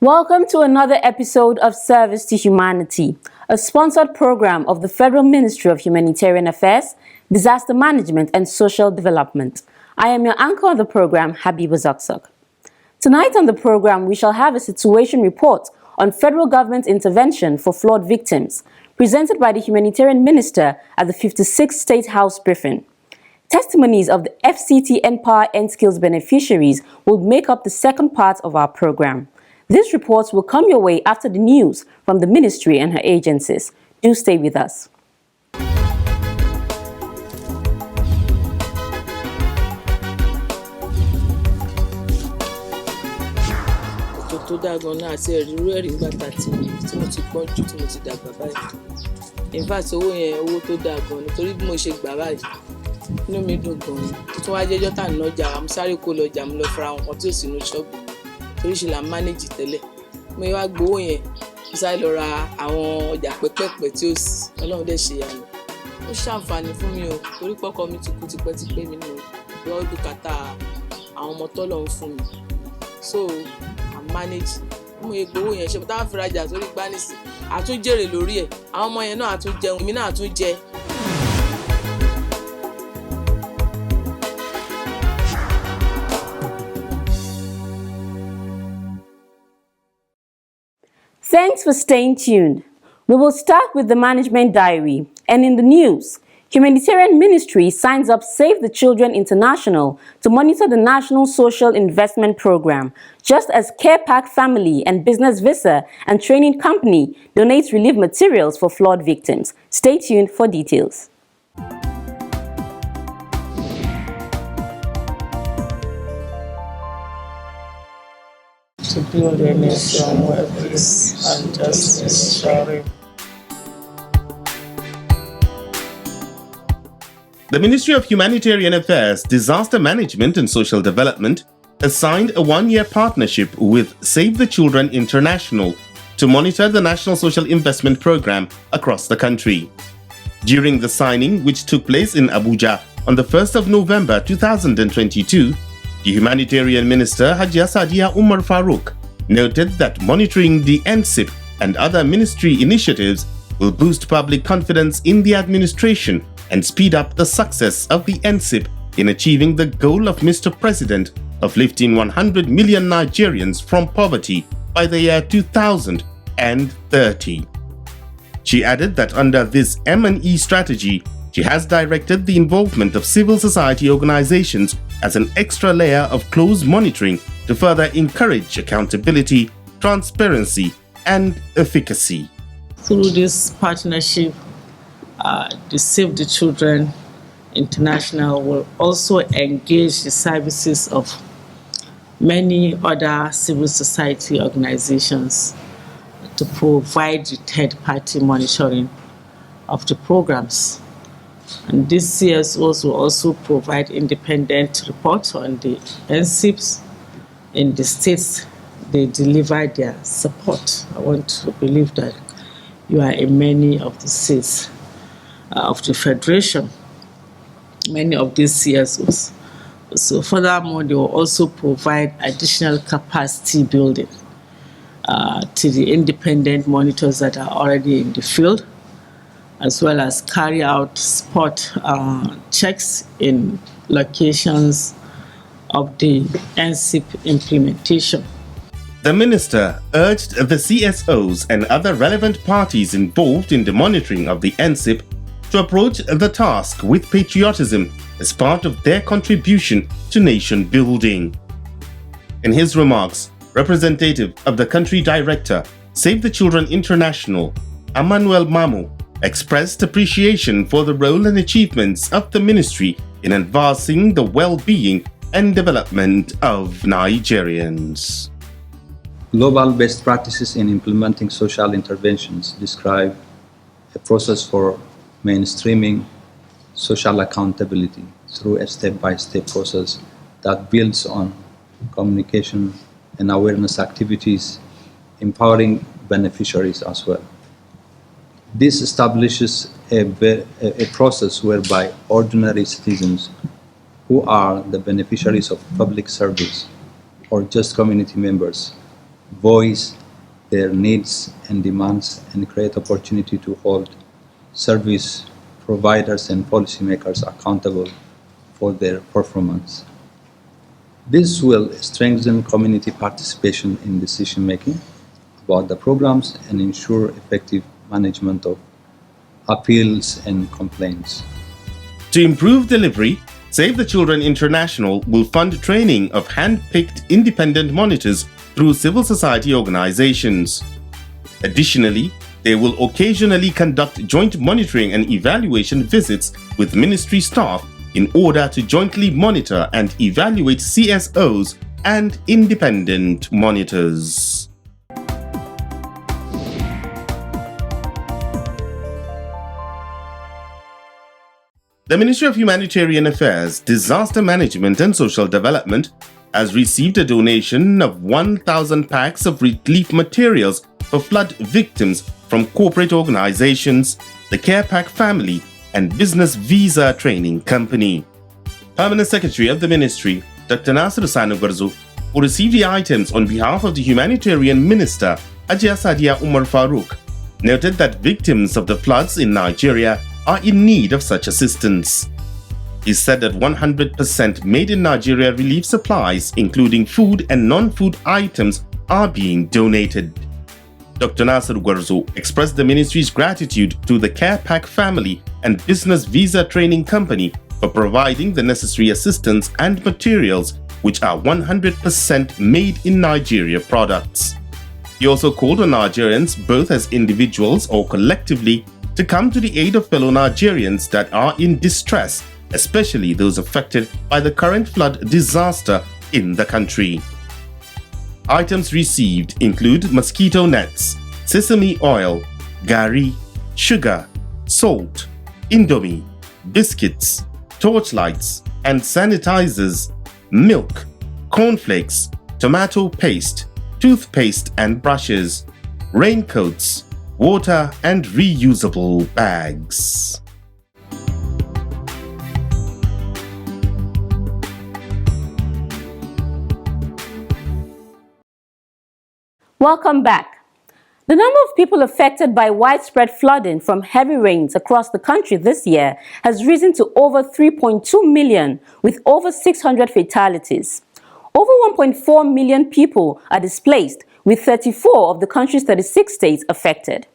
Welcome to another episode of Service to Humanity, a sponsored program of the Federal Ministry of Humanitarian Affairs, Disaster Management and Social Development. I am your anchor on the program, Habiba Zakzak. Tonight on the program, we shall have a situation report on federal government intervention for flood victims, presented by the Humanitarian Minister at the 56th State House briefing. Testimonies of the FCT N-Power N-Skills beneficiaries will make up the second part of our program. These reports will come your way after the news from the ministry and her agencies. Do stay with us. In fact, owó tó dáa gan nítorí bí mo ṣe gbà báyìí inú mi dùn gan ni tuntun wá jẹ́jọ́ tá nọjà àmú sáré kó lọjà mo lọ fara nǹkan tí ò sínú ṣọ́ọ̀bù torí ṣe là ń manage tẹ́lẹ̀ mo wá gbowó yẹn mo sáré lọ ra àwọn ọjà pẹ́pẹ́pẹ́ tí ó sì Ọlọ́run dẹ̀ ṣe yàrá ó ṣàǹfààní fún mi o torí pọ́kọ mi ti kú tipẹ́tipẹ́ mi nù lọ́ọ́ dùkátà àwọn ọmọ tọ́lọ́run fún mi so I'm manage mo yẹ gbowó yẹn ṣe mo táwọn fi rajà sórí gbánísì àtúnjèrè lórí ẹ̀ àwọn ọmọ yẹn náà àtúnjẹun èmi náà àtúnjẹ. Thanks for staying tuned. We will start with the management diary. And in the news, Humanitarian Ministry signs up Save the Children International to monitor the National Social Investment Program, just as Care Pack Family and Business Visa and Training Company donates relief materials for flood victims. Stay tuned for details. To build a nation where peace and justice shall reign. The Ministry of Humanitarian Affairs, Disaster Management and Social Development has signed a one-year partnership with Save the Children International to monitor the National Social Investment Program across the country. During the signing, which took place in Abuja on the 1st of November 2022, the Humanitarian Minister Hajia Sadia Umar Farouk noted that monitoring the NSIP and other ministry initiatives will boost public confidence in the administration and speed up the success of the NSIP in achieving the goal of Mr. President of lifting 100 million Nigerians from poverty by the year 2030. She added that under this M&E strategy, she has directed the involvement of civil society organizations as an extra layer of close monitoring to further encourage accountability, transparency, and efficacy. Through this partnership, the Save the Children International will also engage the services of many other civil society organizations to provide the third-party monitoring of the programs. And these CSOs will also provide independent reports on the NSIPs in the states they deliver their support. I want to believe that you are in many of the states of the Federation, many of these CSOs. So furthermore, they will also provide additional capacity building to the independent monitors that are already in the field, as well as carry out spot checks in locations of the NSIP implementation. The minister urged the CSOs and other relevant parties involved in the monitoring of the NSIP to approach the task with patriotism as part of their contribution to nation building. In his remarks, representative of the country director, Save the Children International, Emmanuel Mamu, expressed appreciation for the role and achievements of the ministry in advancing the well-being and development of Nigerians. Global best practices in implementing social interventions describe a process for mainstreaming social accountability through a step-by-step process that builds on communication and awareness activities, empowering beneficiaries as well. This establishes a process whereby ordinary citizens who are the beneficiaries of public service or just community members voice their needs and demands, and create opportunity to hold service providers and policymakers accountable for their performance. This will strengthen community participation in decision-making about the programs and ensure effective management of appeals and complaints. To improve delivery, Save the Children International will fund training of hand-picked independent monitors through civil society organizations. Additionally, they will occasionally conduct joint monitoring and evaluation visits with ministry staff in order to jointly monitor and evaluate CSOs and independent monitors. The Ministry of Humanitarian Affairs, Disaster Management and Social Development has received a donation of 1,000 packs of relief materials for flood victims from corporate organizations, the Care Pack family, and Business Visa Training Company. Permanent Secretary of the Ministry, Dr. Nasir Sanugwarzo, who received the items on behalf of the Humanitarian Minister, Hajiya Sadiya Umar Farooq, noted that victims of the floods in Nigeria are in need of such assistance. He said that 100% made in Nigeria relief supplies, including food and non-food items, are being donated. Dr. Nasir Gwarzo expressed the ministry's gratitude to the Care Pack family and Business Visa Training Company for providing the necessary assistance and materials, which are 100% made in Nigeria products. He also called on Nigerians, both as individuals or collectively, to come to the aid of fellow Nigerians that are in distress, especially those affected by the current flood disaster in the country. Items received include mosquito nets, sesame oil, gari, sugar, salt, indomie, biscuits, torchlights and sanitizers, milk, cornflakes, tomato paste, toothpaste and brushes, raincoats, water and reusable bags. Welcome back. The number of people affected by widespread flooding from heavy rains across the country this year has risen to over 3.2 million, with over 600 fatalities. Over 1.4 million people are displaced, with 34 of the country's 36 states affected.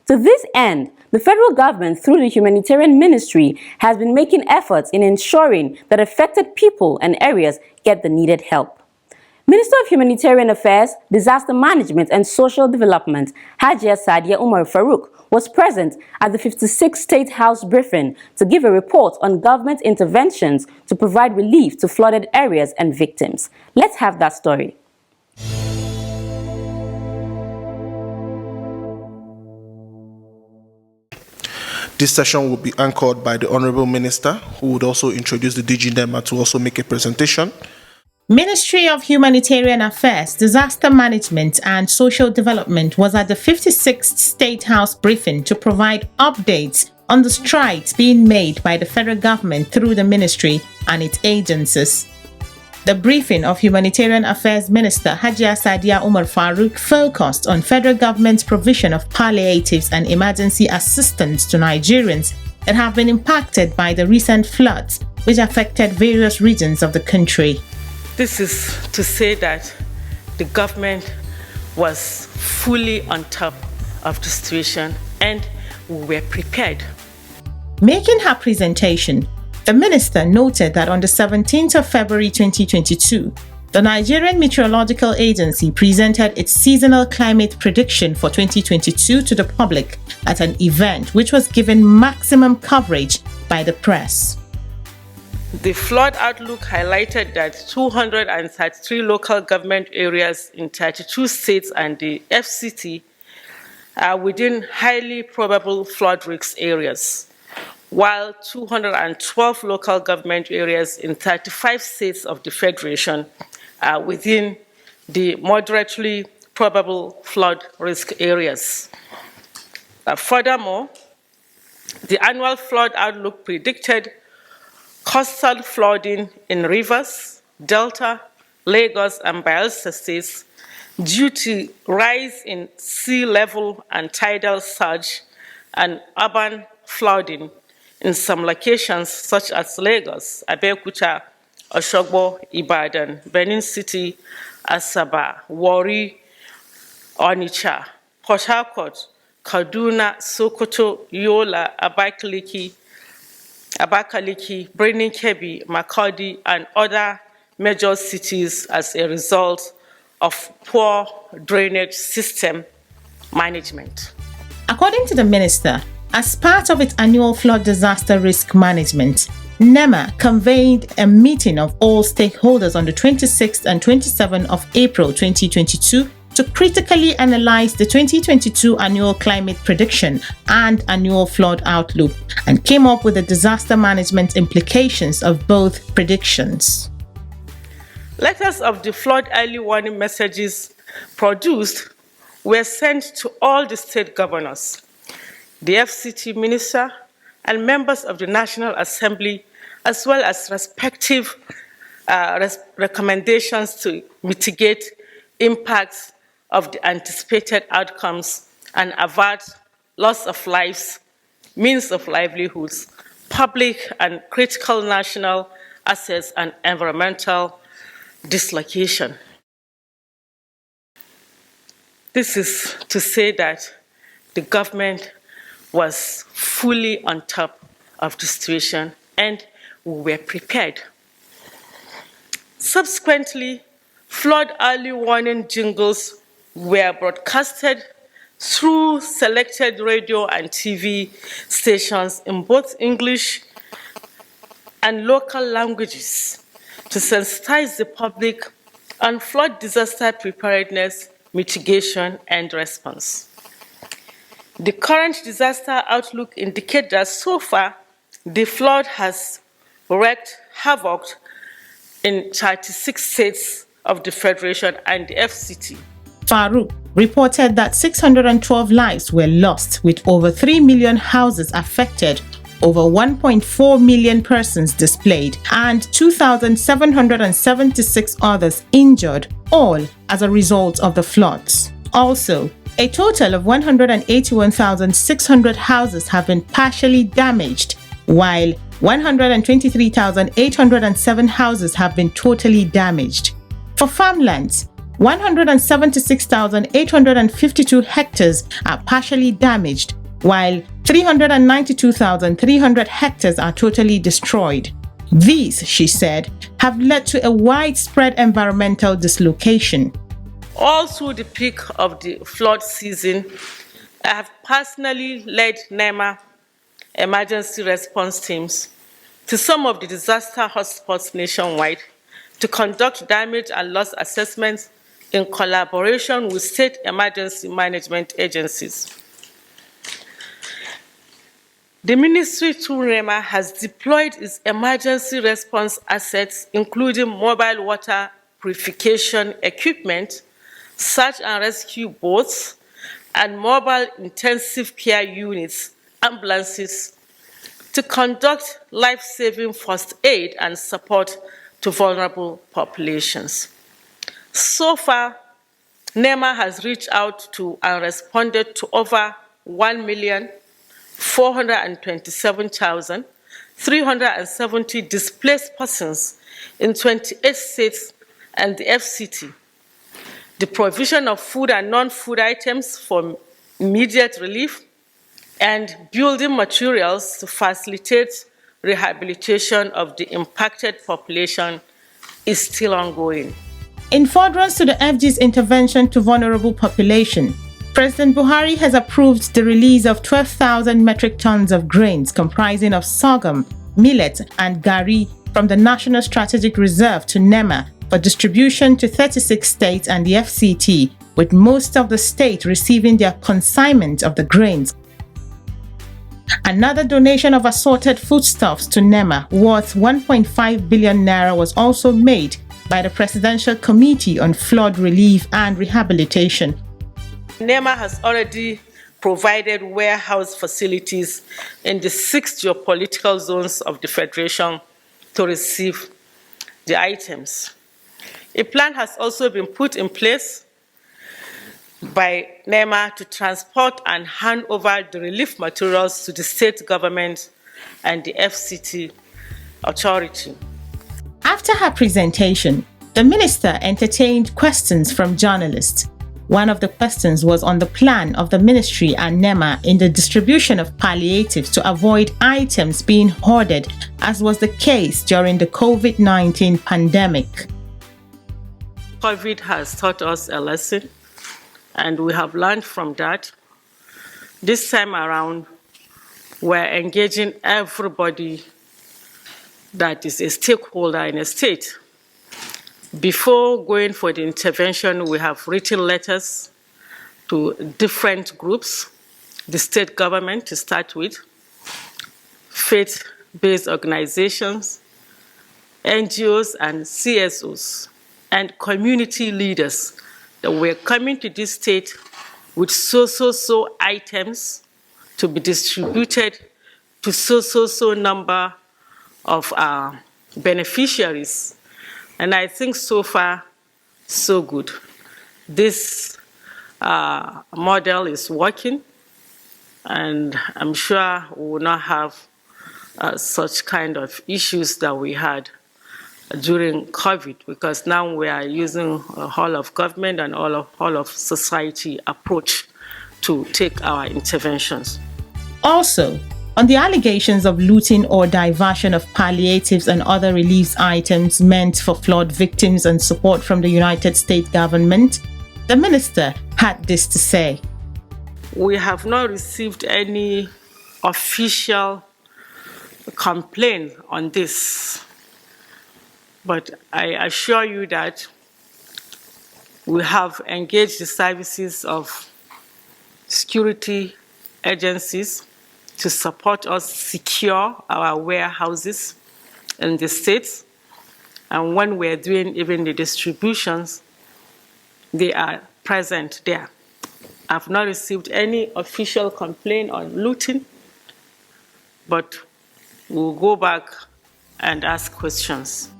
To this end, the federal government, through the Humanitarian Ministry, has been making efforts in ensuring that affected people and areas get the needed help. Minister of Humanitarian Affairs, Disaster Management and Social Development, Hajiya Sadiya Umar Farooq, was present at the 56th State House briefing to give a report on government interventions to provide relief to flooded areas and victims. Let's have that story. This session will be anchored by the Honorable Minister, who would also introduce the DG NEMA to also make a presentation. Ministry of Humanitarian Affairs, Disaster Management and Social Development was at the 56th State House briefing to provide updates on the strides being made by the federal government through the ministry and its agencies. The briefing of Humanitarian Affairs Minister Hajiya Sadiya Umar Farooq focused on federal government's provision of palliatives and emergency assistance to Nigerians that have been impacted by the recent floods which affected various regions of the country. This is to say that the government was fully on top of the situation and we were prepared. Making her presentation, the minister noted that on the 17th of February 2022, the Nigerian Meteorological Agency presented its seasonal climate prediction for 2022 to the public at an event which was given maximum coverage by the press. The flood outlook highlighted that 233 local government areas in 32 states and the FCT are within highly probable flood risk areas, while 212 local government areas in 35 states of the Federation are within the moderately probable flood risk areas. Furthermore, the annual flood outlook predicted coastal flooding in Rivers, Delta, Lagos, and Bayelsa states, due to rise in sea level and tidal surge and urban flooding in some locations such as Lagos, Abeokuta, Osogbo, Ibadan, Benin City, Asaba, Warri, Onitsha, Port Harcourt, Kaduna, Sokoto, Yola, Abakaliki, Birnin Kebbi, Makurdi, and other major cities as a result of poor drainage system management. According to the minister, as part of its annual flood disaster risk management, NEMA convened a meeting of all stakeholders on the 26th and 27th of April 2022 to critically analyze the 2022 annual climate prediction and annual flood outlook, and came up with the disaster management implications of both predictions. Letters of the flood early warning messages produced were sent to all the state governors, the FCT minister, and members of the National Assembly, as well as respective recommendations to mitigate impacts of the anticipated outcomes and avert loss of lives, means of livelihoods, public and critical national assets, and environmental dislocation. This is to say that the government was fully on top of the situation and we were prepared. Subsequently, flood early warning jingles were broadcasted through selected radio and TV stations in both English and local languages to sensitize the public on flood disaster preparedness, mitigation, and response. The current disaster outlook indicates that so far, the flood has wreaked havoc in 36 states of the Federation and the FCT. Farouk reported that 612 lives were lost, with over 3 million houses affected, over 1.4 million persons displaced, and 2,776 others injured, all as a result of the floods. Also, a total of 181,600 houses have been partially damaged, while 123,807 houses have been totally damaged. For farmlands, 176,852 hectares are partially damaged, while 392,300 hectares are totally destroyed. These, she said, have led to a widespread environmental dislocation. All through the peak of the flood season, I have personally led NEMA emergency response teams to some of the disaster hotspots nationwide to conduct damage and loss assessments in collaboration with state emergency management agencies. The ministry through NEMA has deployed its emergency response assets, including mobile water purification equipment, search and rescue boats, and mobile intensive care units, ambulances, to conduct life-saving first aid and support to vulnerable populations. So far, NEMA has reached out to and responded to over 1,427,370 displaced persons in 28 states and the FCT. The provision of food and non-food items for immediate relief, and building materials to facilitate rehabilitation of the impacted population is still ongoing. In furtherance to the FG's intervention to vulnerable population, President Buhari has approved the release of 12,000 metric tons of grains comprising of sorghum, millet, and gari from the National Strategic Reserve to NEMA for distribution to 36 states and the FCT, with most of the states receiving their consignment of the grains. Another donation of assorted foodstuffs to NEMA worth 1.5 billion naira was also made by the Presidential Committee on Flood Relief and Rehabilitation. NEMA has already provided warehouse facilities in the 6 geopolitical zones of the Federation to receive the items. A plan has also been put in place by NEMA to transport and hand over the relief materials to the state government and the FCT authority. After her presentation, the minister entertained questions from journalists. One of the questions was on the plan of the ministry and NEMA in the distribution of palliatives to avoid items being hoarded, as was the case during the COVID-19 pandemic. COVID has taught us a lesson, and we have learned from that. This time around, we're engaging everybody that is a stakeholder in a state. Before going for the intervention, we have written letters to different groups, the state government to start with, faith-based organizations, NGOs and CSOs, and community leaders that were coming to this state with so items to be distributed to so number of beneficiaries. And I think so far, so good. This model is working, and I'm sure we will not have such kind of issues that we had during COVID, because now we are using a whole of government and all of society approach to take our interventions. Also, on the allegations of looting or diversion of palliatives and other relief items meant for flood victims and support from the United States government, the minister had this to say. We have not received any official complaint on this, but I assure you that we have engaged the services of security agencies to support us secure our warehouses in the states. And when we're doing even the distributions, they are present there. I've not received any official complaint on looting, but we'll go back and ask questions.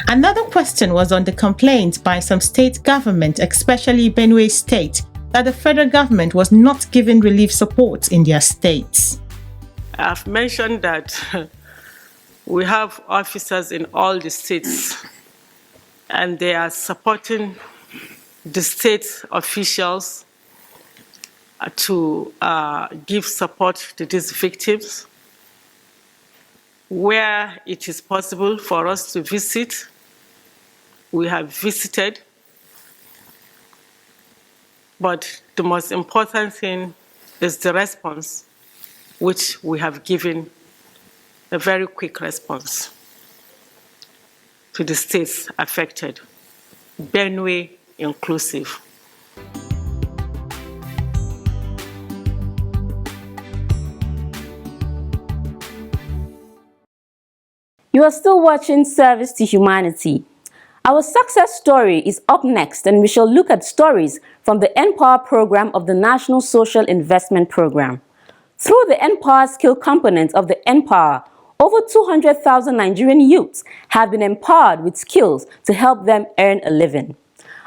Another question was on the complaint by some state government, especially Benue State, that the federal government was not giving relief support in their states. I've mentioned that we have officers in all the states, and they are supporting the state officials to give support to these victims. Where it is possible for us to visit, we have visited. But the most important thing is the response, which we have given a very quick response to the states affected, Benue inclusive. You are still watching Service to Humanity. Our success story is up next, and we shall look at stories from the N-Power program of the National Social Investment Program. Through the N-Power skill component of the N-Power, over 200,000 Nigerian youths have been empowered with skills to help them earn a living.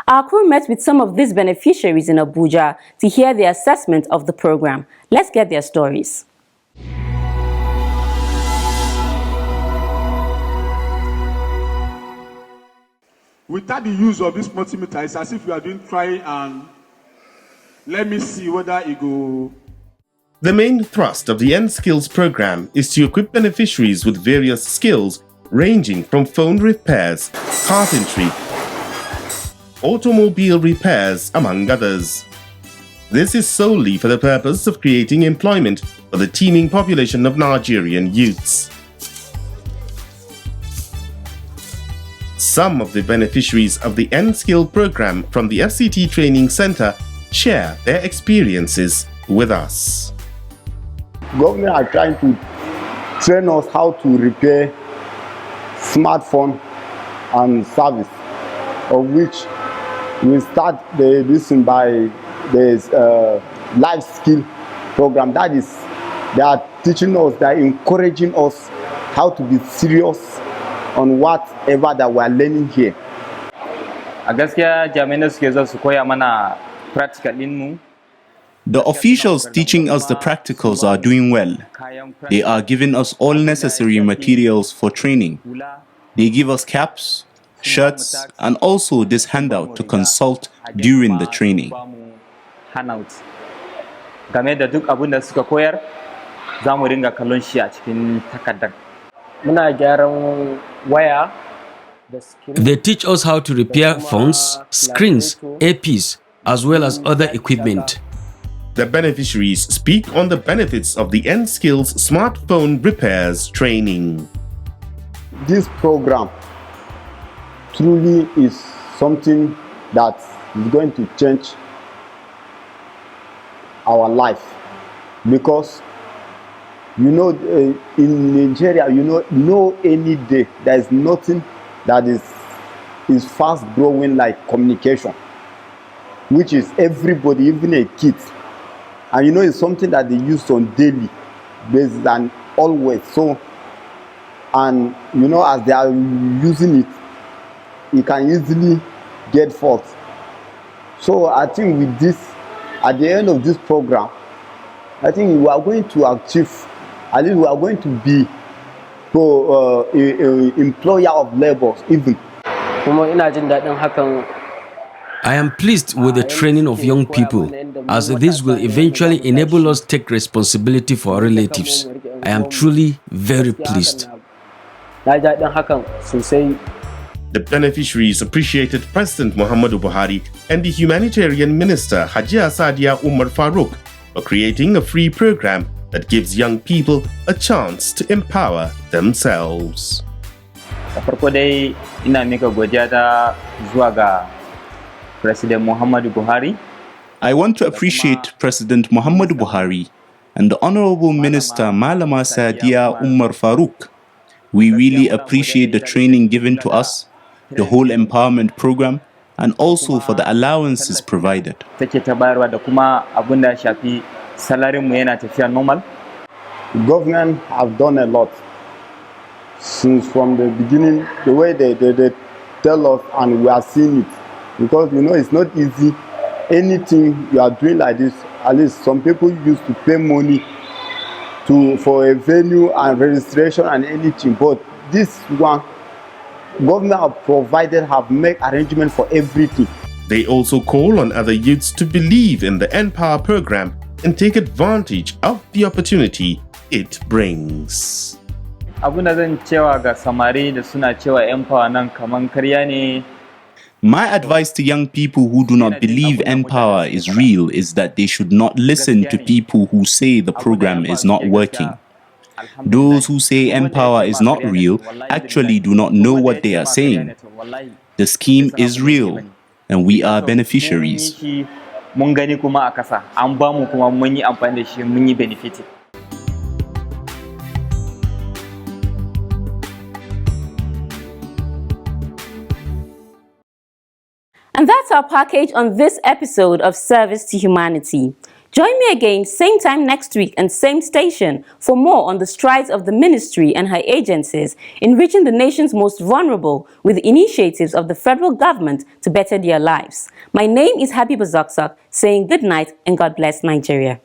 Our crew met with some of these beneficiaries in Abuja to hear their assessment of the program. Let's get their stories. Without the use of this multimeter, it's as if you are doing try and let me see whether it go. The main thrust of the N-Skills program is to equip beneficiaries with various skills ranging from phone repairs, carpentry, automobile repairs, among others. This is solely for the purpose of creating employment for the teeming population of Nigerian youths. Some of the beneficiaries of the N-Skill program from the FCT Training Center share their experiences with us. Government are trying to train us how to repair smartphone and service, of which we start this by the life skill program. That is, they are teaching us, they are encouraging us how to be serious on whatever that we are learning here. A gaskiya jami'an suke zo su koya mana The officials teaching us the practicals are doing well. They are giving us all necessary materials for training. They give us caps, shirts, and also this handout to consult during the training. They teach us how to repair phones, screens, APs, as well as other equipment. The beneficiaries speak on the benefits of the N-Skills smartphone repairs training. This program truly is something that is going to change our life, because in Nigeria, no any day there is nothing that is fast growing like communication, which is everybody, even a kid. And it's something that they use on daily basis and always. So, and as they are using it, it can easily get fault. So I think with this, at the end of this program, I think we are going to achieve, at least we are going to be employer of labor even. I am pleased with the training of young people, as this will eventually enable us to take responsibility for our relatives. I am truly very pleased. The beneficiaries appreciated President Muhammadu Buhari and the Humanitarian Minister Hajia Sadia Umar Farouk for creating a free program that gives young people a chance to empower themselves. President Muhammadu Buhari. I want to appreciate President Muhammadu Buhari and the Honorable Minister Malama Sadia Umar Farouk. We really appreciate the training given to us, the whole empowerment program, and also for the allowances provided. The government have done a lot since from the beginning, the way they tell us, and we are seeing it. Because it's not easy. Anything you are doing like this, at least some people used to pay money for a venue and registration and anything. But this one, government have made arrangements for everything. They also call on other youths to believe in the N-Power program and take advantage of the opportunity it brings. My advice to young people who do not believe N-Power is real is that they should not listen to people who say the program is not working. Those who say N-Power is not real actually do not know what they are saying. The scheme is real, and we are beneficiaries. And that's our package on this episode of Service to Humanity. Join me again same time next week and same station for more on the strides of the ministry and her agencies in reaching the nation's most vulnerable with initiatives of the federal government to better their lives. My name is Habiba Zakzak, saying good night and God bless Nigeria.